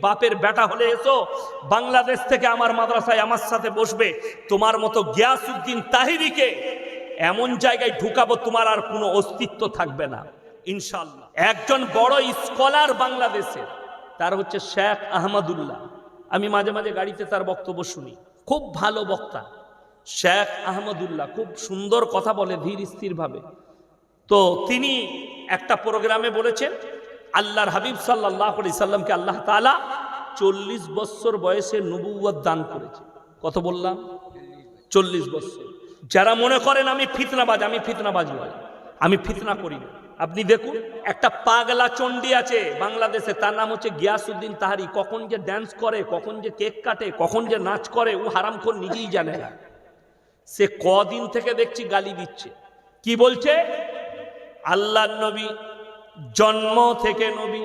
বাপের বেটা হলে এসো, বাংলাদেশ থেকে আমার মাদ্রাসায় আমার সাথে বসবে। তোমার মতো গিয়াসউদ্দিন তাহিরিকে এমন জায়গায় ঢুকাবো তোমার আর কোনো অস্তিত্ব থাকবে না ইনশাআল্লাহ। একজন বড় স্কলার বাংলাদেশের, তার হচ্ছে শেখ আহমদুল্লাহ। আমি মাঝে মাঝে গাড়িতে তার বক্তব্য শুনি, খুব ভালো বক্তা শেখ আহমদুল্লাহ, খুব সুন্দর কথা বলে ধীর স্থির ভাবে। তো তিনি একটা প্রোগ্রামে বলেছেন আল্লাহর হাবিব সাল্লাল্লাহু আলাইহি সাল্লামকে আল্লাহ তাআলা 40 বছর বয়সে নবুয়ত দান করেছে। কত বললাম? 40 বছর। যারা মনে করেন আমি ফিতনাবাজ, আমি ফিতনাবাজ নই, আমি ফিতনা করি না। আপনি দেখুন একটা পাগলা চণ্ডী আছে বাংলাদেশে, তার নাম হচ্ছে গিয়াসউদ্দিন তাহারি। কখন যে ড্যান্স করে, কখন যে কেক কাটে, কখন যে নাচ করে, ও হারামখোর নিজেই জানে না। সে কদিন থেকে দেখছি গালি দিচ্ছে। কি বলছে? আল্লাহর নবী জন্ম থেকে নবী,